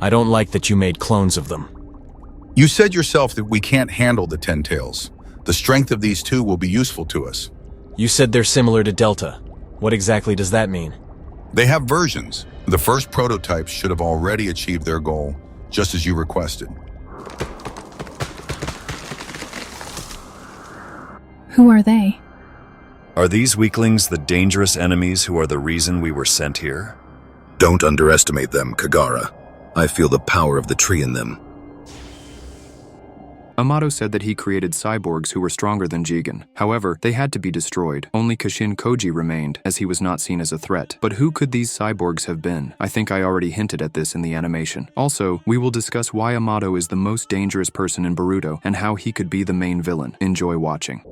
I don't like that you made clones of them. You said yourself that we can't handle the Ten Tails. The strength of these two will be useful to us. You said they're similar to Delta. What exactly does that mean? They have versions. The first prototypes should have already achieved their goal, just as you requested. Who are they? Are these weaklings the dangerous enemies who are the reason we were sent here? Don't underestimate them, Kagara. I feel the power of the tree in them. Amado said that he created cyborgs who were stronger than Jigen. However, they had to be destroyed. Only Kashin Koji remained, as he was not seen as a threat. But who could these cyborgs have been? I think I already hinted at this in the animation. Also, we will discuss why Amado is the most dangerous person in Boruto and how he could be the main villain. Enjoy watching.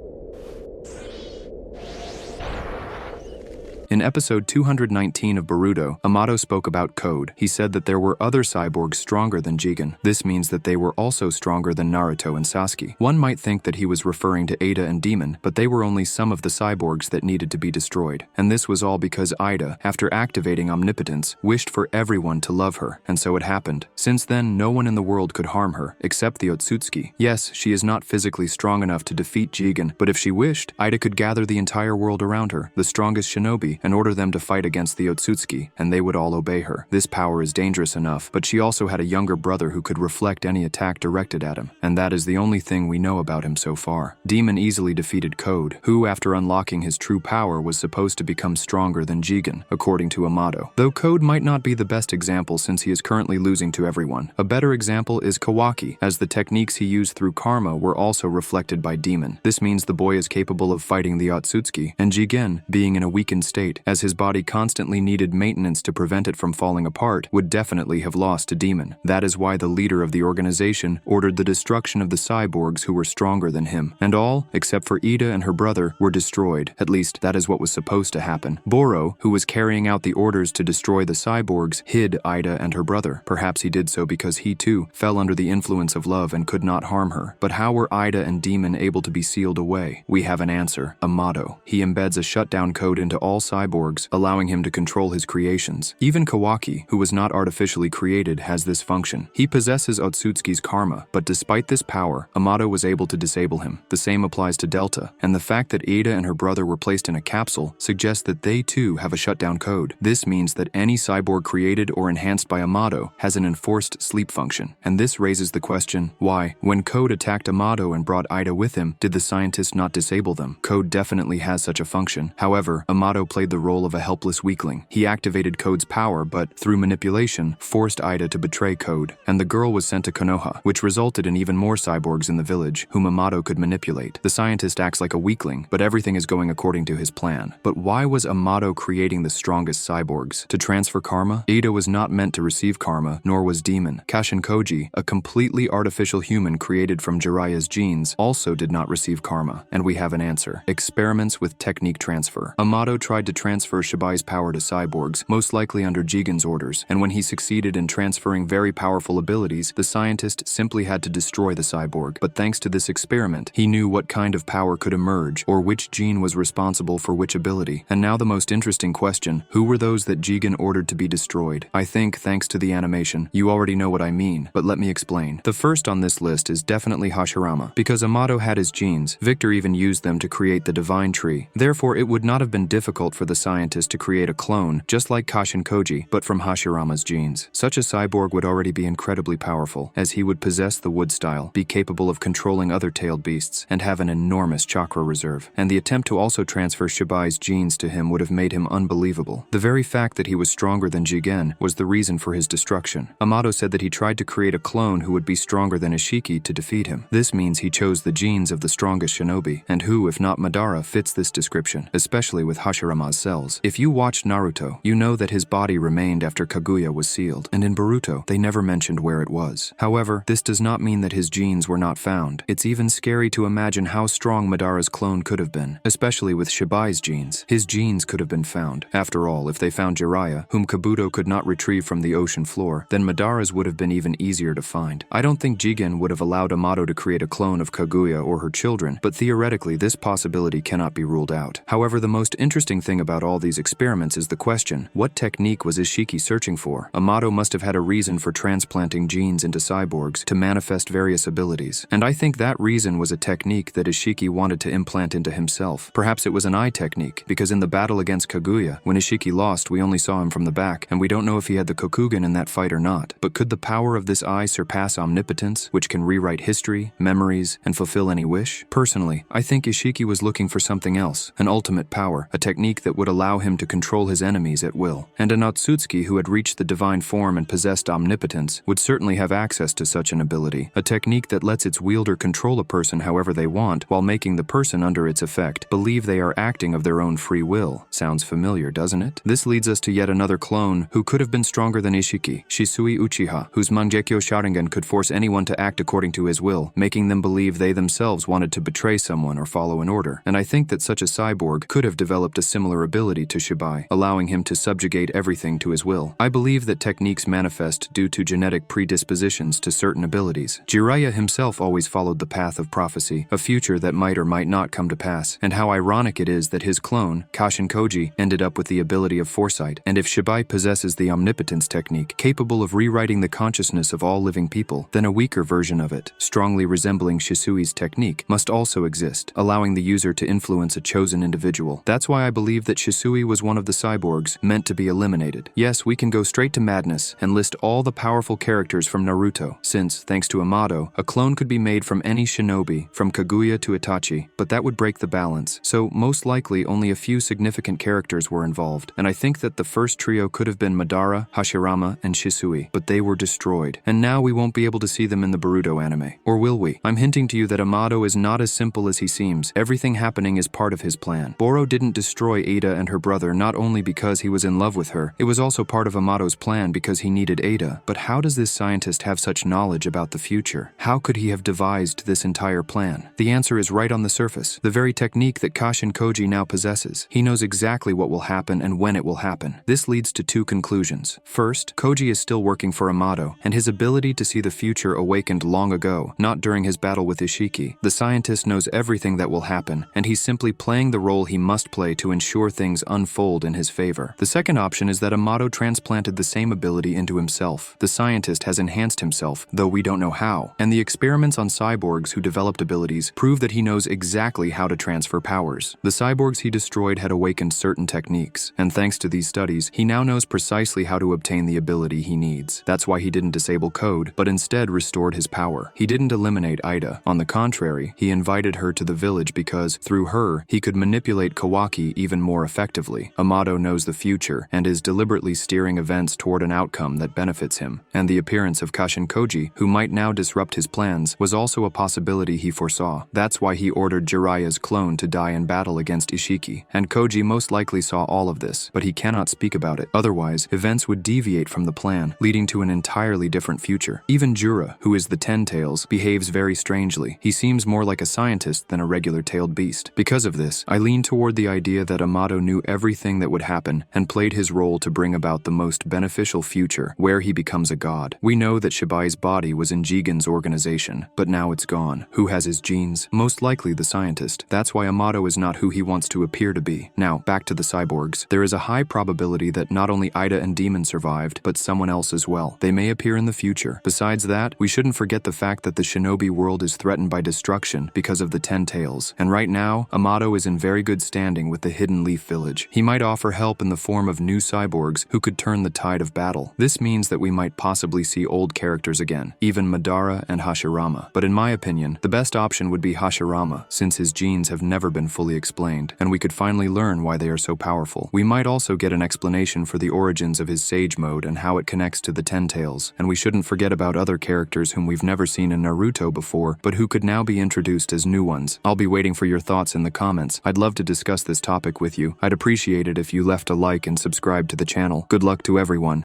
In episode 219 of Boruto, Amado spoke about code. He said that there were other cyborgs stronger than Jigen. This means that they were also stronger than Naruto and Sasuke. One might think that he was referring to Ida and Demon, but they were only some of the cyborgs that needed to be destroyed. And this was all because Ida, after activating omnipotence, wished for everyone to love her, and so it happened. Since then, no one in the world could harm her, except the Otsutsuki. Yes, she is not physically strong enough to defeat Jigen, but if she wished, Ida could gather the entire world around her, the strongest shinobi, and order them to fight against the Otsutsuki, and they would all obey her. This power is dangerous enough, but she also had a younger brother who could reflect any attack directed at him, and that is the only thing we know about him so far. Demon easily defeated Code, who, after unlocking his true power, was supposed to become stronger than Jigen, according to Amado. Though Code might not be the best example since he is currently losing to everyone. A better example is Kawaki, as the techniques he used through karma were also reflected by Demon. This means the boy is capable of fighting the Otsutsuki, and Jigen, being in a weakened state, as his body constantly needed maintenance to prevent it from falling apart, would definitely have lost to Demon. That is why the leader of the organization ordered the destruction of the cyborgs who were stronger than him. And all, except for Ida and her brother, were destroyed. At least, that is what was supposed to happen. Boro, who was carrying out the orders to destroy the cyborgs, hid Ida and her brother. Perhaps he did so because he too fell under the influence of love and could not harm her. But how were Ida and Demon able to be sealed away? We have an answer. Amado. He embeds a shutdown code into all cyborgs, allowing him to control his creations. Even Kawaki, who was not artificially created, has this function. He possesses Otsutsuki's karma, but despite this power, Amado was able to disable him. The same applies to Delta, and the fact that Ada and her brother were placed in a capsule suggests that they too have a shutdown code. This means that any cyborg created or enhanced by Amado has an enforced sleep function, and this raises the question, why, when Code attacked Amado and brought Ida with him, did the scientist not disable them? Code definitely has such a function. However, Amado played the role of a helpless weakling. He activated Code's power, but through manipulation, forced Ida to betray Code, and the girl was sent to Konoha, which resulted in even more cyborgs in the village, whom Amado could manipulate. The scientist acts like a weakling, but everything is going according to his plan. But why was Amado creating the strongest cyborgs? To transfer karma? Ada was not meant to receive karma, nor was Demon. Kashin Koji, a completely artificial human created from Jiraiya's genes, also did not receive karma, and we have an answer. Experiments with technique transfer. Amado tried to transfer Shibai's power to cyborgs, most likely under Jigen's orders, and when he succeeded in transferring very powerful abilities, the scientist simply had to destroy the cyborg. But thanks to this experiment, he knew what kind of power could emerge, or which gene was responsible for which ability. And now the most interesting question, who were those that Jigen ordered to be destroyed? I think, thanks to the animation, you already know what I mean, but let me explain. The first on this list is definitely Hashirama. Because Amado had his genes, Victor even used them to create the divine tree. Therefore, it would not have been difficult for the scientist to create a clone, just like Kashin Koji, but from Hashirama's genes. Such a cyborg would already be incredibly powerful, as he would possess the wood style, be capable of controlling other tailed beasts, and have an enormous chakra reserve. And the attempt to also transfer Shibai's genes to him would have made him unbelievable. The very fact that he was stronger than Jigen was the reason for his destruction. Amado said that he tried to create a clone who would be stronger than Ishiki to defeat him. This means he chose the genes of the strongest shinobi, and who, if not Madara, fits this description, especially with Hashirama's cells. If you watched Naruto, you know that his body remained after Kaguya was sealed, and in Boruto, they never mentioned where it was. However, this does not mean that his genes were not found. It's even scary to imagine how strong Madara's clone could have been, especially with Shibai's genes. His genes could have been found. After all, if they found Jiraiya, whom Kabuto could not retrieve from the ocean floor, then Madara's would have been even easier to find. I don't think Jigen would have allowed Amado to create a clone of Kaguya or her children, but theoretically this possibility cannot be ruled out. However, the most interesting thing about all these experiments is the question, what technique was Ishiki searching for? Amado must have had a reason for transplanting genes into cyborgs to manifest various abilities, and I think that reason was a technique that Ishiki wanted to implant into himself. Perhaps it was an eye technique, because in the battle against Kaguya, when Ishiki lost, we only saw him from the back, and we don't know if he had the Kokugan in that fight or not. But could the power of this eye surpass omnipotence, which can rewrite history, memories, and fulfill any wish? Personally, I think Ishiki was looking for something else, an ultimate power, a technique that would allow him to control his enemies at will. And an Otsutsuki who had reached the divine form and possessed omnipotence would certainly have access to such an ability, a technique that lets its wielder control a person however they want while making the person under its effect believe they are acting of their own free will. Sounds familiar, doesn't it? This leads us to yet another clone who could have been stronger than Ishiki, Shisui Uchiha, whose Mangekyo Sharingan could force anyone to act according to his will, making them believe they themselves wanted to betray someone or follow an order. And I think that such a cyborg could have developed a similar ability to Shibai, allowing him to subjugate everything to his will. I believe that techniques manifest due to genetic predispositions to certain abilities. Jiraiya himself always followed the path of prophecy, a future that might or might not come to pass, and how ironic it is that his clone, Kashin Koji, ended up with the ability of foresight. And if Shibai possesses the omnipotence technique, capable of rewriting the consciousness of all living people, then a weaker version of it, strongly resembling Shisui's technique, must also exist, allowing the user to influence a chosen individual. That's why I believe that Shisui was one of the cyborgs meant to be eliminated. Yes, we can go straight to madness and list all the powerful characters from Naruto, since, thanks to Amado, a clone could be made from any shinobi, from Kaguya to Itachi, but that would break the balance, so most likely only a few significant characters were involved, and I think that the first trio could have been Madara, Hashirama, and Shisui, but they were destroyed, and now we won't be able to see them in the Boruto anime. Or will we? I'm hinting to you that Amado is not as simple as he seems. Everything happening is part of his plan. Boro didn't destroy Ada and her brother not only because he was in love with her, it was also part of Amado's plan because he needed Ada. But how does this scientist have such knowledge about the future? How could he have devised this entire plan? The answer is right on the surface, the very technique that Kashin Koji now possesses. He knows exactly what will happen and when it will happen. This leads to two conclusions. First, Koji is still working for Amado, and his ability to see the future awakened long ago, not during his battle with Ishiki. The scientist knows everything that will happen, and he's simply playing the role he must play to ensure things unfold in his favor. The second option is that Amado transplanted the same ability into himself. The scientist has enhanced himself, though we don't know how, and the experiments on cyborgs who developed abilities prove that he knows exactly how to transfer powers. The cyborgs he destroyed had awakened certain techniques, and thanks to these studies, he now knows precisely how to obtain the ability he needs. That's why he didn't disable Code, but instead restored his power. He didn't eliminate Ida. On the contrary, he invited her to the village because, through her, he could manipulate Kawaki even more effectively. Amado knows the future, and is deliberately steering events toward an outcome that benefits him. And the appearance of Kashin Koji, who might now disrupt his plans, was also a possibility he foresaw. That's why he ordered Jiraiya's clone to die in battle against Ishiki. And Koji most likely saw all of this, but he cannot speak about it. Otherwise, events would deviate from the plan, leading to an entirely different future. Even Jura, who is the Ten Tails, behaves very strangely. He seems more like a scientist than a regular tailed beast. Because of this, I lean toward the idea that Amado knew everything that would happen and played his role to bring about the most beneficial future, where he becomes a god. We know that Shibai's body was in Jigen's organization, but now it's gone. Who has his genes? Most likely the scientist. That's why Amado is not who he wants to appear to be. Now, back to the cyborgs. There is a high probability that not only Ida and Demon survived, but someone else as well. They may appear in the future. Besides that, we shouldn't forget the fact that the shinobi world is threatened by destruction because of the Ten Tails. And right now, Amado is in very good standing with the Hidden Leaf Village. He might offer help in the form of new cyborgs who could turn the tide of battle. This means that we might possibly see old characters again, even Madara and Hashirama. But in my opinion, the best option would be Hashirama, since his genes have never been fully explained, and we could finally learn why they are so powerful. We might also get an explanation for the origins of his Sage Mode and how it connects to the Ten Tails. And we shouldn't forget about other characters whom we've never seen in Naruto before, but who could now be introduced as new ones. I'll be waiting for your thoughts in the comments. I'd love to discuss this topic with you. I'd appreciate it if you left a like and subscribe to the channel. Good luck to everyone.